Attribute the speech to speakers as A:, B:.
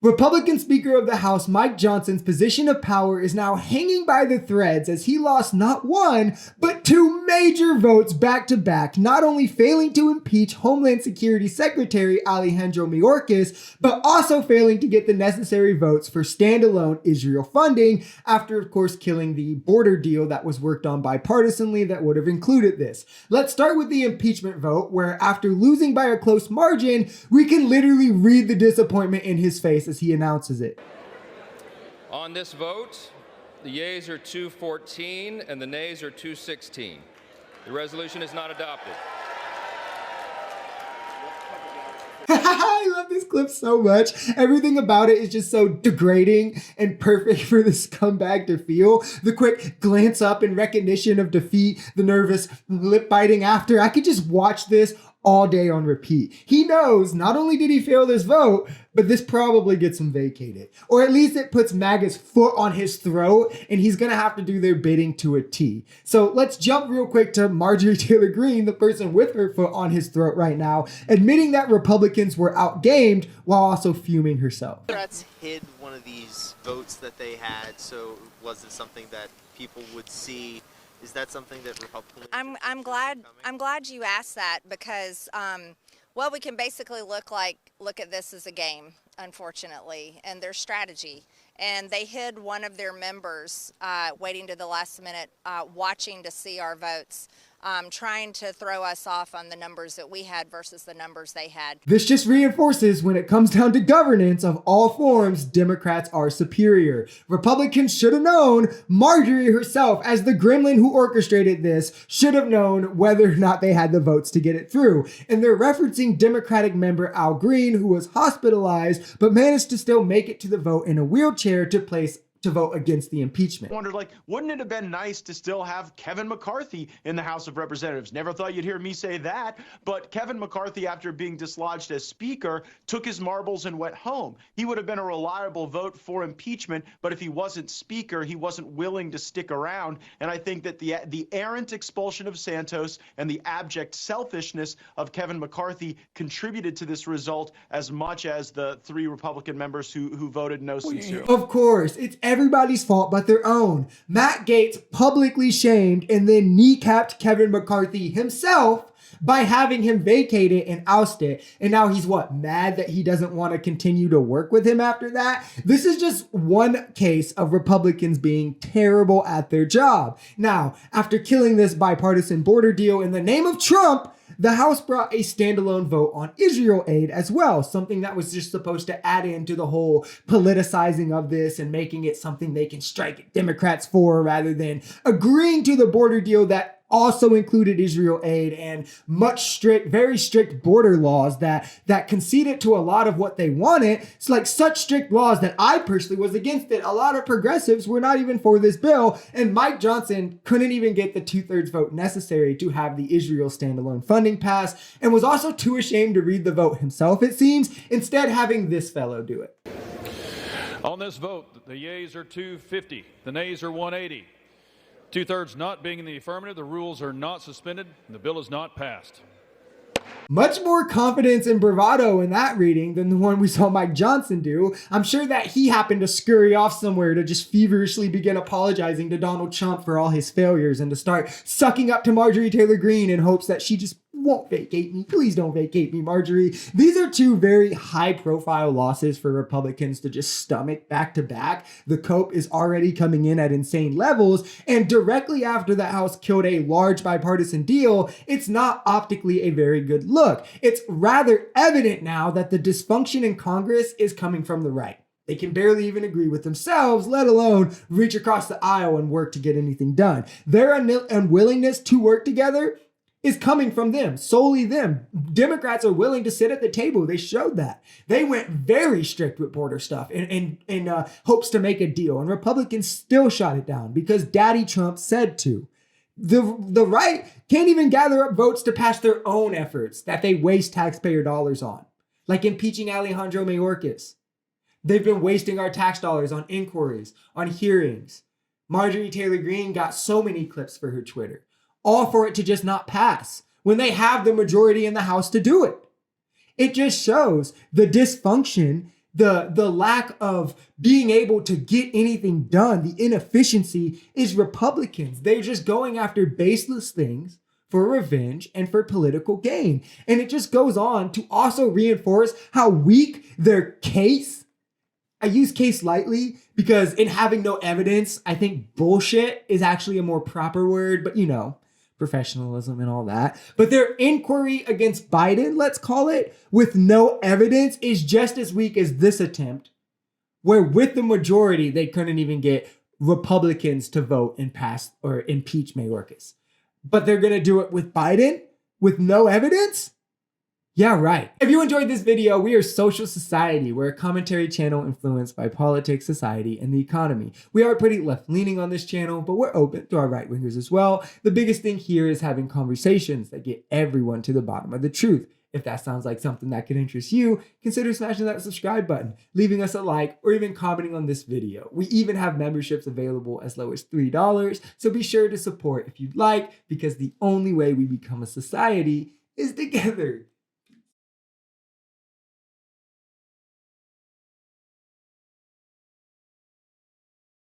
A: Republican Speaker of the House Mike Johnson's position of power is now hanging by the threads as he lost not one, but two major votes back to back, not only failing to impeach Homeland Security Secretary Alejandro Mayorkas, but also failing to get the necessary votes for standalone Israel funding after, of course, killing the border deal that was worked on bipartisanly that would have included this. Let's start with the impeachment vote, where after losing by a close margin, we can literally read the disappointment in his face as he announces it.
B: On this vote, the yeas are 214 and the nays are 216. The resolution is not adopted.
A: I love this clip so much. Everything about it is just so degrading and perfect for this scumbag to feel. The quick glance up in recognition of defeat, the nervous lip biting after. I could just watch this all day on repeat. He knows not only did he fail this vote, but this probably gets him vacated. Or at least it puts MAGA's foot on his throat and he's gonna have to do their bidding to a T. So let's jump real quick to Marjorie Taylor Greene, the person with her foot on his throat right now, admitting that Republicans were outgamed while also fuming herself.
C: Democrats hid one of these votes that they had, so was it something that people would see? Is that something that Republicans?
D: I'm glad you asked that because well, we can basically look at this as a game, unfortunately, and their strategy. And they hid one of their members waiting to the last minute, watching to see our votes, trying to throw us off on the numbers that we had versus the numbers they had.
A: This just reinforces when it comes down to governance of all forms, Democrats are superior. Republicans should have known. Marjorie herself, as the gremlin who orchestrated this, should have known whether or not they had the votes to get it through. And they're referencing Democratic member Al Green, who was hospitalized, but managed to still make it to the vote in a wheelchair to vote against the impeachment.
E: Wondered, wouldn't it have been nice to still have Kevin McCarthy in the House of Representatives? Never thought you'd hear me say that, but Kevin McCarthy, after being dislodged as Speaker, took his marbles and went home. He would have been a reliable vote for impeachment, but if he wasn't Speaker, he wasn't willing to stick around. And I think that the errant expulsion of Santos and the abject selfishness of Kevin McCarthy contributed to this result as much as the three Republican members who voted no sincerely.
A: Of course, it's everybody's fault but their own. Matt Gaetz publicly shamed and then kneecapped Kevin McCarthy himself by having him vacated and ousted. And now he's mad that he doesn't want to continue to work with him after that? This is just one case of Republicans being terrible at their job. Now, after killing this bipartisan border deal in the name of Trump, the House brought a standalone vote on Israel aid as well, something that was just supposed to add into the whole politicizing of this and making it something they can strike at Democrats for rather than agreeing to the border deal that also included Israel aid and very strict border laws that conceded to a lot of what they wanted. It's like such strict laws that I personally was against it. A lot of progressives were not even for this bill, and Mike Johnson couldn't even get the 2/3 vote necessary to have the Israel standalone funding pass, and was also too ashamed to read the vote himself, it seems, instead having this fellow do it.
F: On this vote, the yeas are 250, the nays are 180. 2/3 not being in the affirmative, the rules are not suspended, and the bill is not passed.
A: Much more confidence and bravado in that reading than the one we saw Mike Johnson do. I'm sure that he happened to scurry off somewhere to just feverishly begin apologizing to Donald Trump for all his failures and to start sucking up to Marjorie Taylor Greene in hopes that she just won't vacate me. Please don't vacate me, Marjorie. These are two very high-profile losses for Republicans to just stomach back to back. The cope is already coming in at insane levels, and directly after the House killed a large bipartisan deal, it's not optically a very good look. It's rather evident now that the dysfunction in Congress is coming from the right. They can barely even agree with themselves, let alone reach across the aisle and work to get anything done. Their unwillingness to work together is coming from them, solely them. Democrats are willing to sit at the table. They showed that. They went very strict with border stuff in hopes to make a deal, and Republicans still shot it down because Daddy Trump said to. The right can't even gather up votes to pass their own efforts that they waste taxpayer dollars on, like impeaching Alejandro Mayorkas. They've been wasting our tax dollars on inquiries, on hearings. Marjorie Taylor Greene got so many clips for her Twitter, all for it to just not pass when they have the majority in the House to do it. It just shows the dysfunction The lack of being able to get anything done, the inefficiency is Republicans. They're just going after baseless things for revenge and for political gain. And it just goes on to also reinforce how weak their case. I use case lightly because in having no evidence, I think bullshit is actually a more proper word, but you know, professionalism and all that. But their inquiry against Biden, let's call it, with no evidence is just as weak as this attempt, where with the majority, they couldn't even get Republicans to vote and pass or impeach Mayorkas. But they're going to do it with Biden with no evidence? Yeah, right. If you enjoyed this video, we are Social Society. We're a commentary channel influenced by politics, society, and the economy. We are pretty left-leaning on this channel, but we're open to our right-wingers as well. The biggest thing here is having conversations that get everyone to the bottom of the truth. If that sounds like something that could interest you, consider smashing that subscribe button, leaving us a like, or even commenting on this video. We even have memberships available as low as $3, so be sure to support if you'd like, because the only way we become a society is together.